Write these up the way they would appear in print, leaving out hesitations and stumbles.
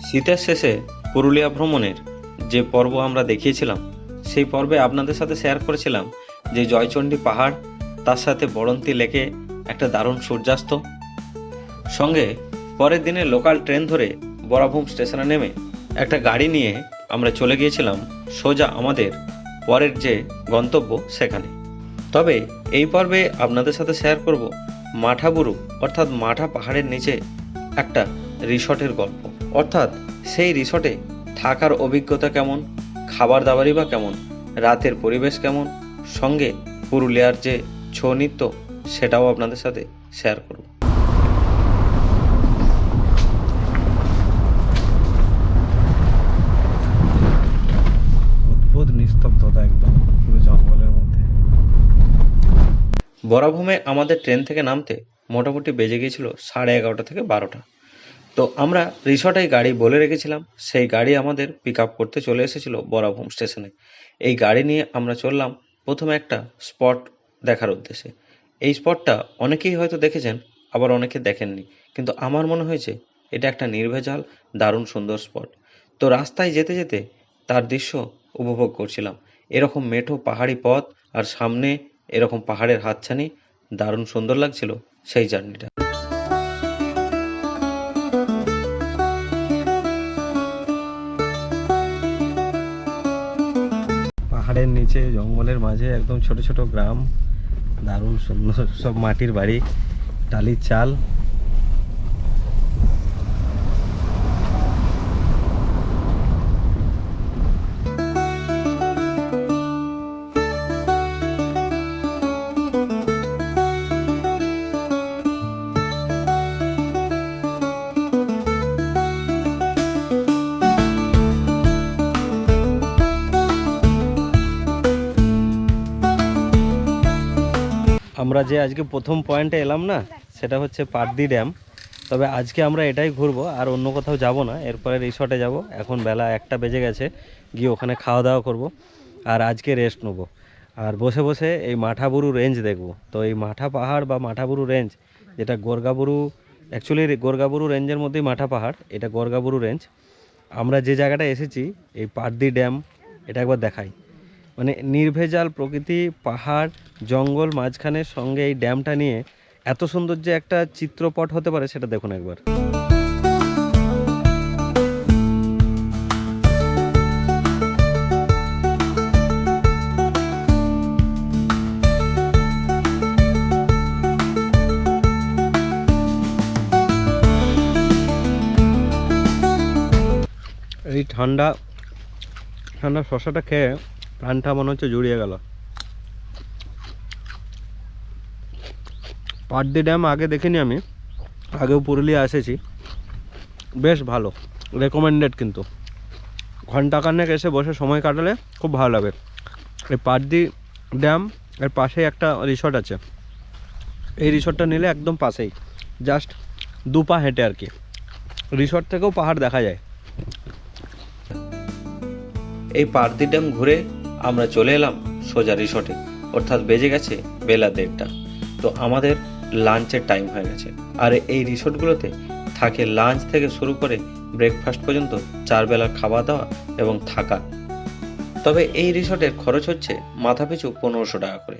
শীতের শেষে পুরুলিয়া ভ্রমণের যে পর্ব আমরা দেখিয়েছিলাম, সেই পর্বে আপনাদের সাথে শেয়ার করেছিলাম যে জয়চণ্ডী পাহাড়, তার সাথে বড়ন্তি লেকে একটা দারুণ সূর্যাস্ত, সঙ্গে পরের দিনে লোকাল ট্রেন ধরে বরাভূম স্টেশনে নেমে একটা গাড়ি নিয়ে আমরা চলে গিয়েছিলাম সোজা আমাদের পরের যে গন্তব্য সেখানে। তবে এই পর্বে আপনাদের সাথে শেয়ার করব মাঠাবুরু অর্থাৎ মাঠা পাহাড়ের নিচে একটা রিসর্টের গল্প। অর্থাৎ সেই রিসর্টে থাকার অভিজ্ঞতা কেমন, খাবার দাবারই বা কেমন, রাতের পরিবেশ কেমন, সঙ্গে পুরুলিয়ার যে ছৌ নৃত্য সেটাও আপনাদের সাথে শেয়ার করব। অদ্ভুত নিস্তব্ধতা, একদম পুরো জঙ্গলের মধ্যে। বরাভূমে আমাদের ট্রেন থেকে নামতে মোটামুটি বেজে গিয়েছিল 11:30 থেকে 12টা। তো আমরা রিসর্টেই গাড়ি বলে রেখেছিলাম, সেই গাড়ি আমাদের পিক আপ করতে চলে এসেছিল বরাভূম স্টেশনে। এই গাড়ি নিয়ে আমরা চললাম প্রথমে একটা স্পট দেখার উদ্দেশ্যে। এই স্পটটা অনেকেই হয়তো দেখেছেন, আবার অনেকে দেখেননি, কিন্তু আমার মনে হয়েছে এটা একটা নির্ভেজাল দারুণ সুন্দর স্পট। তো রাস্তায় যেতে যেতে তার দৃশ্য উপভোগ করছিলাম। এরকম মেঠো পাহাড়ি পথ আর সামনে এরকম পাহাড়ের হাতছানি, দারুণ সুন্দর লাগছিল সেই জার্নিটা। পাহাড়ের নিচে জঙ্গলের মাঝে একদম ছোট ছোট গ্রাম, দারুণ সুন্দর সব মাটির বাড়ি, টালির চাল। আমরা যে আজকে প্রথম পয়েন্টে এলাম না, সেটা হচ্ছে পারদি ড্যাম। তবে আজকে আমরা এটাই ঘুরবো, আর অন্য কোথাও যাব না। এরপরে রিসর্টে যাব। এখন বেলা 1টা বেজে গেছে, গিয়ে ওখানে খাওয়া দাওয়া করব আর আজকে রেস্ট নেবো। আর বসে বসে এই মাঠাবুরু রেঞ্জ দেখব। তো এই মাঠা পাহাড় বা মাঠাবুরু রেঞ্জ, যেটা গোরগাবুরু, অ্যাকচুয়ালি গোরগাবুরু রেঞ্জের মধ্যেই মাঠা পাহাড়, এটা গোরগাবুরু রেঞ্জ। আমরা যে জায়গাটা এসেছি, এই পারদি ড্যাম, এটা একবার দেখাই। মানে নির্ভেজাল প্রকৃতি, পাহাড়, জঙ্গল মাঝখানে, সঙ্গে এই ড্যামটা নিয়ে এত সুন্দর যে একটা চিত্রপট হতে পারে সেটা দেখুন একবার। এই ঠান্ডা ঠান্ডা শসাটা খেয়ে প্রাণটা মনে হচ্ছে জুড়িয়ে গেল। পারদি ড্যাম আগে দেখিনি আমি, আগেও পুরুলিয়া এসেছি, বেশ ভালো, রেকমেন্ডেড। কিন্তু ঘন্টাখানেক এসে বসে সময় কাটালে খুব ভালো লাগে। এই পারদি ড্যাম এর পাশেই একটা রিসর্ট আছে। এই রিসর্টটা নিলে একদম পাশেই, জাস্ট 2 পা হেঁটে আর কি। রিসর্ট থেকেও পাহাড় দেখা যায়। এই পারদি ড্যাম ঘুরে আমরা চলে এলাম সোজা রিসর্টে, অর্থাৎ বেজে গেছে বেলা 1:30। তো আমাদের লাঞ্চের টাইম হয়ে গেছে। আর এই রিসর্টগুলোতে থাকে লাঞ্চ থেকে শুরু করে ব্রেকফাস্ট পর্যন্ত 4 বেলার খাওয়া দাওয়া এবং থাকা। তবে এই রিসর্টের খরচ হচ্ছে মাথাপিছু 1500 টাকা করে।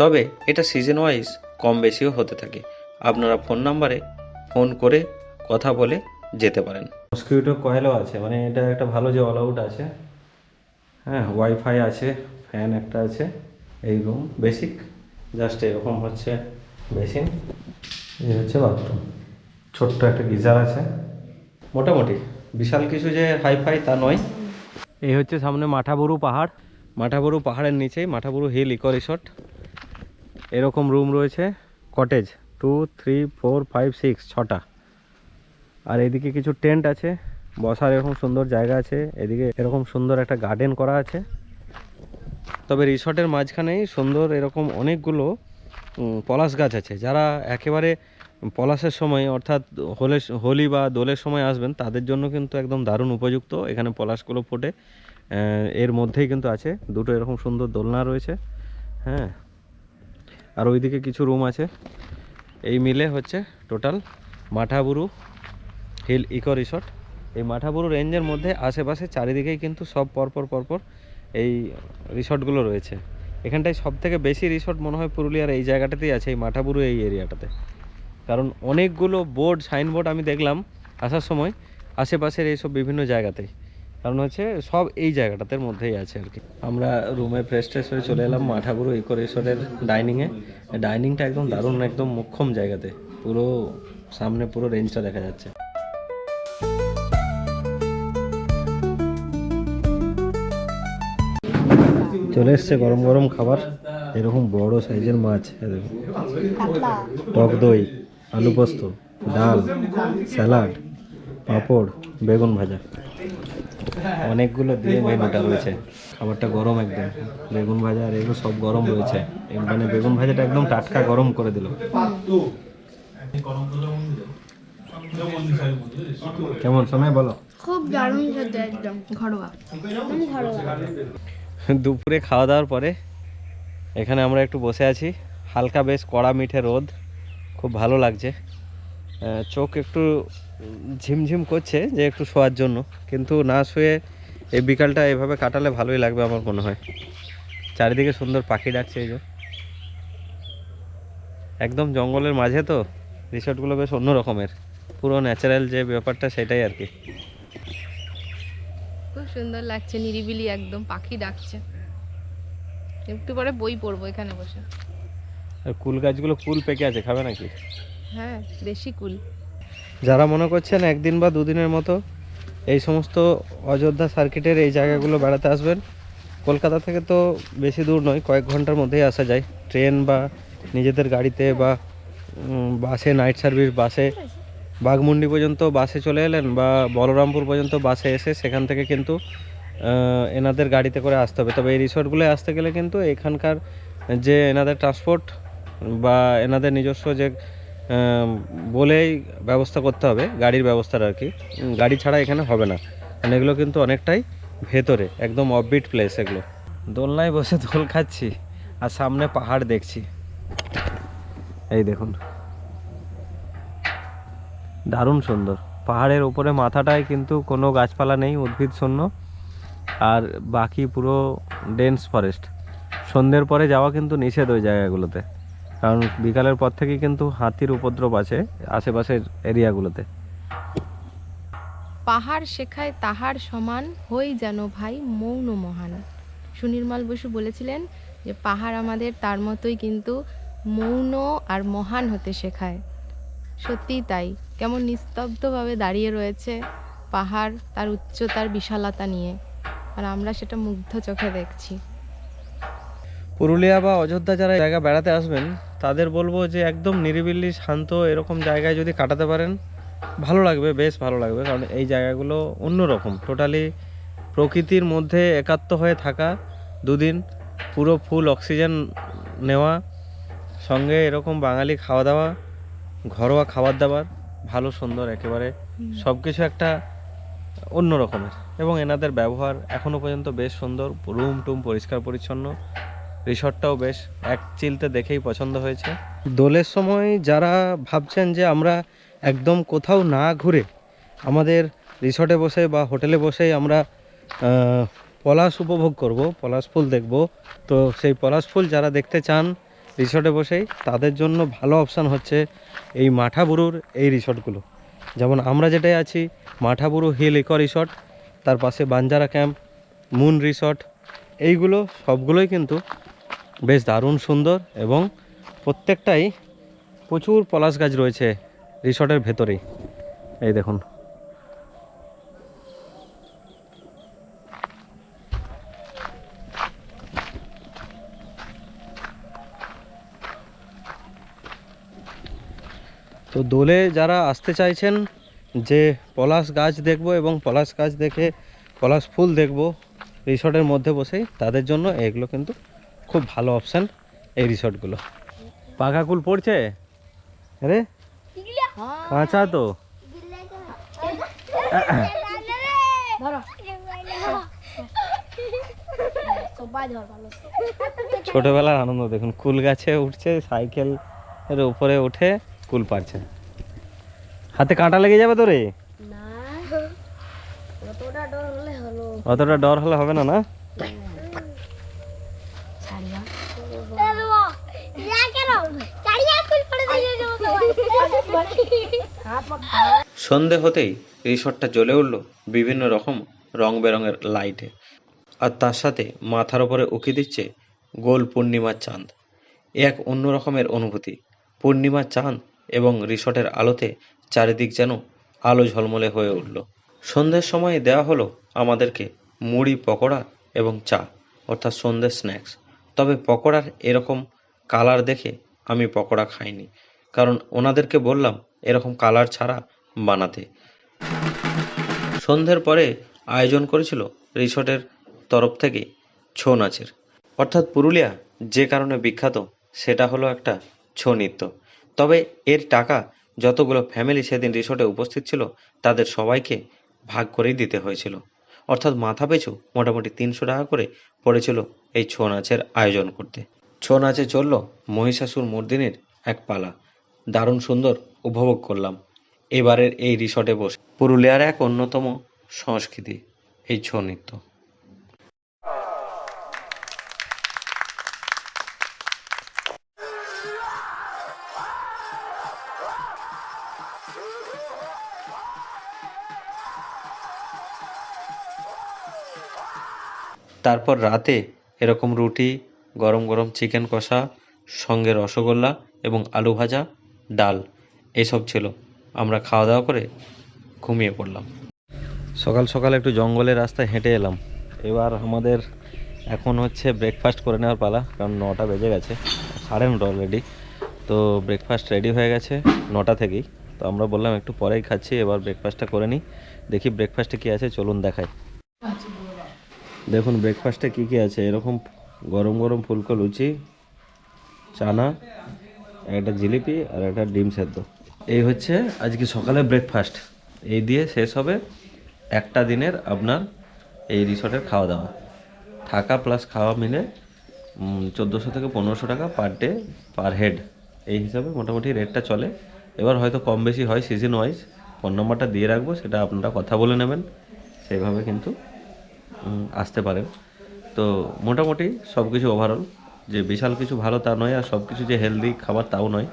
তবে এটা সিজন ওয়াইজ কম বেশিও হতে থাকে। আপনারা ফোন নাম্বারে ফোন করে কথা বলে যেতে পারেন। মসকিউটো কয়েলও আছে, মানে এটা একটা ভালো যে অল আউট আছে। হ্যাঁ, ওয়াইফাই আছে, ফ্যান একটা আছে। এই রুম বেসিক, জাস্ট এরকম হচ্ছে বেসিন, এই হচ্ছে বাথরুম, ছোট্ট একটা গিজার আছে। মোটামুটি বিশাল কিছু যে হাইফাই তা নয়। এই হচ্ছে সামনে মাঠাবুরু পাহাড়। মাঠাবুরু পাহাড়ের নিচেই মাঠাবুরু হিল ইকো রিসর্ট। এরকম রুম রয়েছে, কটেজ 2, 3, 4, 5, 6, 6টা। আর এদিকে কিছু টেন্ট আছে, বসার এরকম সুন্দর জায়গা আছে। এদিকে এরকম সুন্দর একটা গার্ডেন করা আছে। তবে রিসর্টের মাঝখানেই সুন্দর এরকম অনেকগুলো পলাশ গাছ আছে। যারা একেবারে পলাশের সময়, অর্থাৎ হোলি বা দোলের সময় আসবেন, তাদের জন্য কিন্তু একদম দারুণ উপযুক্ত। এখানে পলাশগুলো ফোটে, এর মধ্যেই কিন্তু আছে 2টো এরকম সুন্দর দোলনা রয়েছে। হ্যাঁ, আর ওইদিকে কিছু রুম আছে। এই মিলে হচ্ছে total Mathaburu hill eco resort. এই মাঠাবুরু রেঞ্জের মধ্যে আশেপাশে চারিদিকেই কিন্তু সব পরপর এই রিসর্টগুলো রয়েছে। এখানটায় সব থেকে বেশি রিসর্ট মনে হয় পুরুলিয়ার এই জায়গাটাতেই আছে, এই মাঠাবুরু এই এরিয়াটাতে। কারণ অনেকগুলো সাইনবোর্ড আমি দেখলাম আসার সময় আশেপাশের এইসব বিভিন্ন জায়গাতেই, কারণ হচ্ছে সব এই জায়গাটাতে মধ্যেই আছে আর কি। আমরা রুমে ফ্রেশ ট্রেশ হয়ে চলে এলাম মাঠাবুরু ইকো রিসর্টের ডাইনিংয়ে। ডাইনিংটা একদম দারুণ, একদম মোক্ষম জায়গাতে, পুরো সামনে পুরো রেঞ্জটা দেখা যাচ্ছে। চলে এসছে গরম গরম খাবার, এরকম বড় সাইজের মাছ, টক দই, আলু পোস্ত, ডাল, স্যালাড, পাঁপড়, বেগুন ভাজা, অনেকগুলো দিয়ে মেনুটা রয়েছে। খাবারটা গরম একদম, বেগুন ভাজা আর এগুলো সব গরম রয়েছে, মানে বেগুন ভাজাটা একদম টাটকা গরম করে দিল। কেমন সময় বলো? খুব দারুণ খেতে, একদম ঘরোয়া। দুপুরে খাওয়া দাওয়ার পরে এখানে আমরা একটু বসে আছি, হালকা বেশ কড়া মিঠে রোদ, খুব ভালো লাগছে। চোখ একটু ঝিমঝিম করছে যে একটু শোয়ার জন্য, কিন্তু না শুয়ে এই বিকালটা এভাবে কাটালে ভালোই লাগবে আমার মনে হয়। চারিদিকে সুন্দর পাখি ডাকছে, এই যে একদম জঙ্গলের মাঝে, তো রিসর্টগুলো বেশ অন্য রকমের, পুরো ন্যাচারাল যে ব্যাপারটা সেটাই আর কি। খুব সুন্দর লাগছে, নিরিবিলি একদম, পাখি ডাকছে। একটু পরে বই পড়বো এখানে বসে। আর কুল গাছগুলো কুল পেকে আছে, খাবে নাকি? হ্যাঁ, দেশি কুল। যারা মনে করছেন একদিন বা দুদিনের মতো এই সমস্ত অযোধ্যা সার্কিটের এই জায়গাগুলো বেড়াতে আসবেন, কলকাতা থেকে তো বেশি দূর নয়, কয়েক ঘন্টার মধ্যেই আসা যায়। ট্রেন বা নিজেদের গাড়িতে বা বাসে, নাইট সার্ভিস বাসে বাঘমুন্ডি পর্যন্ত বাসে চলে এলেন, বা বলরামপুর পর্যন্ত বাসে এসে সেখান থেকে কিন্তু এনাদের গাড়িতে করে আসতে হবে। তবে এই রিসর্টগুলোয় আসতে গেলে কিন্তু এখানকার যে এনাদের ট্রান্সপোর্ট বা এনাদের নিজস্ব যে বলেই ব্যবস্থা করতে হবে, গাড়ির ব্যবস্থাটা আর কি, গাড়ি ছাড়া এখানে হবে না। কারণ এগুলো কিন্তু অনেকটাই ভেতরে, একদম অফবিট প্লেস এগুলো। দোলনায় বসে দোল খাচ্ছি আর সামনে পাহাড় দেখছি, এই দেখুন, দারুণ সুন্দর। পাহাড়ের উপরে মাথাটায় কিন্তু কোনো গাছপালা নেই, উদ্ভিদ শূন্য, আর বাকি পুরো ডেন্স ফরেস্ট। সন্ধ্যের পরে যাওয়া কিন্তু নিষেধ ওই জায়গাগুলোতে, কারণ বিকালের পর থেকেই কিন্তু হাতির উপদ্রব আছে আশেপাশের এরিয়াগুলোতে। পাহাড় শেখায় তাহার সমান, হই যেন ভাই মৌন মহান। সুনির্মল বসু বলেছিলেন যে পাহাড় আমাদের তার মতোই কিন্তু মৌন আর মহান হতে শেখায়। সত্যিই তাই, কেমন নিস্তব্ধভাবে দাঁড়িয়ে রয়েছে পাহাড় তার উচ্চতার বিশালতা নিয়ে, আর আমরা সেটা মুগ্ধ চোখে দেখছি। পুরুলিয়া বা অযোধ্যা যারা জায়গা বেড়াতে আসবেন তাদের বলবো যে একদম নিরিবিলি শান্ত এরকম জায়গায় যদি কাটাতে পারেন ভালো লাগবে, বেশ ভালো লাগবে। কারণ এই জায়গাগুলো অন্যরকম, টোটালি প্রকৃতির মধ্যে একাত্ম হয়ে থাকা, দুদিন পুরো ফুল অক্সিজেন নেওয়া, সঙ্গে এরকম বাঙালি খাওয়া দাওয়া, ঘরোয়া খাবার দাবার, ভালো সুন্দর একেবারে সব কিছু একটা অন্য রকমের। এবং এনাদের ব্যবহার এখনও পর্যন্ত বেশ সুন্দর, রুম টুম পরিষ্কার পরিচ্ছন্ন, রিসর্টটাও বেশ এক চিলতে দেখেই পছন্দ হয়েছে। দোলের সময় যারা ভাবছেন যে আমরা একদম কোথাও না ঘুরে আমাদের রিসর্টে বসে বা হোটেলে বসেই আমরা পলাশ উপভোগ করব, পলাশ ফুল দেখব, তো সেই পলাশ ফুল যারা দেখতে চান রিসর্টে বসেই, তাদের জন্য ভালো অপশান হচ্ছে এই মাঠাবুরুর এই রিসর্টগুলো। যেমন আমরা যেটাই আছি, মাঠাবুরু হিল ইকো রিসর্ট, তার পাশে বাঞ্জারা ক্যাম্প, মুন রিসর্ট, এইগুলো সবগুলোই কিন্তু বেশ দারুণ সুন্দর, এবং প্রত্যেকটাই প্রচুর পলাশ গাছ রয়েছে রিসর্টের ভেতরেই। এই দেখুন, তো দোলে যারা আসতে চাইছেন যে পলাশ গাছ দেখব এবং পলাশ গাছ দেখে পলাশ ফুল দেখব রিসর্টের মধ্যে বসেই, তাদের জন্য এগুলো কিন্তু খুব ভালো অপশান এই রিসর্টগুলো। পাকা কুল পড়ছে, আরে কাঁচা তো, ছোটবেলার আনন্দ দেখুন, কুল গাছে উঠছে, সাইকেল এর উপরে উঠে কুল পারছে। হাতে কাঁটা লেগে যাবে তো রে, অতটা ডর হলে হবে না, না? সন্ধে হতেই রিসর্টটা জ্বলে উঠল বিভিন্ন রকম রং বেরঙের লাইটে, আর তার সাথে মাথার উপরে উকি দিচ্ছে গোল পূর্ণিমার চাঁদ। এক অন্য রকমের অনুভূতি। পূর্ণিমার চাঁদ এবং রিসর্টের আলোতে চারিদিক যেন আলো ঝলমলে হয়ে উঠল। সন্ধ্যের সময় দেওয়া হলো আমাদেরকে মুড়ি, পকোড়া এবং চা, অর্থাৎ সন্ধ্যের স্ন্যাক্স। তবে পকোড়ার এরকম কালার দেখে আমি পকোড়া খাইনি, কারণ ওনাদেরকে বললাম এরকম কালার ছাড়া বানাতে। সন্ধ্যের পরে আয়োজন করেছিল রিসর্টের তরফ থেকে ছৌ নাচের। অর্থাৎ পুরুলিয়া যে কারণে বিখ্যাত সেটা হলো একটা ছৌ নৃত্য। তবে এর টাকা যতগুলো ফ্যামিলি সেদিন রিসর্টে উপস্থিত ছিল তাদের সবাইকে ভাগ করেই দিতে হয়েছিল। অর্থাৎ মাথা পিছু মোটামুটি 300 টাকা করে পড়েছিল এই ছৌ নাচের আয়োজন করতে। ছৌ নাচে চলল মহিষাসুর মর্দিনীর এক পালা। দারুণ সুন্দর উপভোগ করলাম এবারের এই রিসর্টে বসে। পুরুলিয়ার এক অন্যতম সংস্কৃতি এই ছৌ নৃত্য। তারপর রাতে এরকম রুটি, গরম গরম চিকেন কষা, সঙ্গে রসগোল্লা এবং আলু ভাজা, ডাল এসব ছিল। আমরা খাওয়া দাওয়া করে ঘুমিয়ে পড়লাম। সকাল সকাল একটু জঙ্গলের রাস্তায় হেঁটে এলাম। এবার আমাদের এখন হচ্ছে ব্রেকফাস্ট করে নেওয়ার পালা, কারণ 9টা বেজে গেছে, 9:30 অলরেডি। তো ব্রেকফাস্ট রেডি হয়ে গেছে 9টা থেকেই। তো আমরা বললাম একটু পরেই খাচ্ছি, এবার ব্রেকফাস্টটা করে নিই। দেখি ব্রেকফাস্টে কী আছে, চলুন দেখাই। দেখুন ব্রেকফাস্টে কী কী আছে। এরকম গরম গরম ফুলকো লুচি, চানা, একটা জিলিপি আর একটা ডিম সেদ্ধ। এই হচ্ছে আজকে সকালে ব্রেকফাস্ট। এই দিয়ে শেষ হবে একটা দিনের আপনার এই রিসর্টের খাওয়া দাওয়া। থাকা প্লাস খাওয়া মিলে 1400 থেকে 1500 টাকা পার ডে পার হেড, এই হিসাবে মোটামুটি রেটটা চলে। এবার হয়তো কম বেশি হয় সিজন ওয়াইজ। ফোন নাম্বারটা দিয়ে রাখবো, সেটা আপনারা কথা বলে নেবেন, সেইভাবে কিন্তু আসতে পারেন। তো মোটামুটি সব কিছু ওভারঅল যে বিশাল কিছু ভালো তা নয়, আর সব কিছু যে হেলদি খাবার তাও নয়।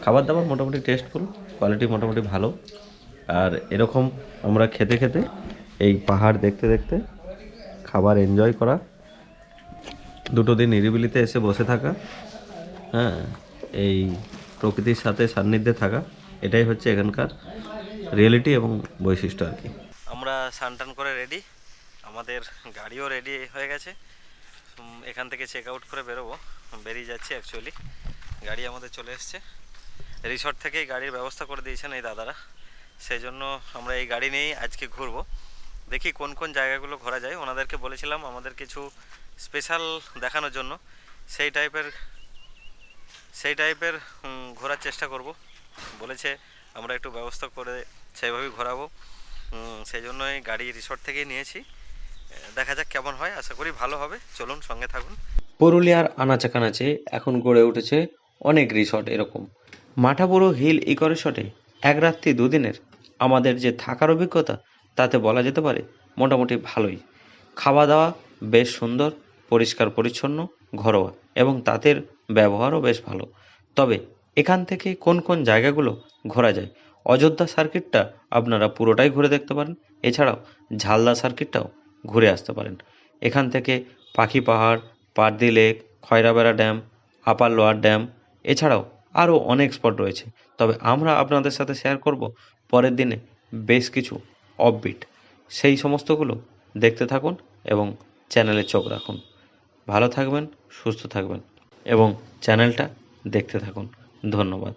খাবার দাবার মোটামুটি টেস্টফুল, কোয়ালিটি মোটামুটি ভালো। আর এরকম আমরা খেতে খেতে এই পাহাড় দেখতে দেখতে খাবার এনজয় করা, 2 দিন নিরিবিলিতে এসে বসে থাকা, হ্যাঁ, এই প্রকৃতির সাথে সান্নিধ্যে থাকা, এটাই হচ্ছে এখানকার রিয়েলিটি এবং বৈশিষ্ট্য আর কি। আমরা স্নান করে রেডি, আমাদের গাড়িও রেডি হয়ে গেছে। এখান থেকে চেক আউট করে বেরিয়ে যাচ্ছি। অ্যাকচুয়ালি গাড়ি আমাদের চলে এসছে। রিসর্ট থেকেই গাড়ির ব্যবস্থা করে দিয়েছেন এই দাদারা, সেই জন্য আমরা এই গাড়ি নিয়েই আজকে ঘুরবো। দেখি কোন কোন জায়গাগুলো ঘোরা যায়। ওনাদেরকে বলেছিলাম আমাদের কিছু স্পেশাল দেখানোর জন্য, সেই টাইপের ঘোরার চেষ্টা করব বলেছে। আমরা একটু ব্যবস্থা করে সেইভাবেই ঘোরাবো। সেই জন্যই গাড়ি রিসর্ট থেকেই নিয়েছি। দেখা যাক কেমন হয়, আশা করি ভালো হবে। চলুন সঙ্গে থাকুন। পুরুলিয়ার আনাচে কানাচে এখন গড়ে উঠেছে অনেক রিসর্ট। এরকম মাঠাবুরু হিল ইকো রিসর্টে 1 রাত্রি 2 দিনের আমাদের যে থাকার অভিজ্ঞতা, তাতে বলা যেতে পারে মোটামুটি ভালোই। খাওয়া দাওয়া বেশ সুন্দর, পরিষ্কার পরিচ্ছন্ন, ঘরোয়া, এবং তাদের ব্যবহারও বেশ ভালো। তবে এখান থেকে কোন কোন জায়গাগুলো ঘোরা যায়, অযোধ্যা সার্কিটটা আপনারা পুরোটাই ঘুরে দেখতে পারেন। এছাড়াও ঝালদা সার্কিটটাও ঘুরে আসতে পারেন। এখান থেকে Pakhi Pahar, Pardi lake, Khoirabera dam, upper lower dam, এছাড়াও আরও অনেক স্পট রয়েছে। তবে আমরা আপনাদের সাথে শেয়ার করব পরের দিনে বেশ কিছু অফবিট। সেই সমস্তগুলো দেখতে থাকুন এবং চ্যানেলে চোখ রাখুন। ভালো থাকবেন, সুস্থ থাকবেন এবং চ্যানেলটা দেখতে থাকুন। ধন্যবাদ।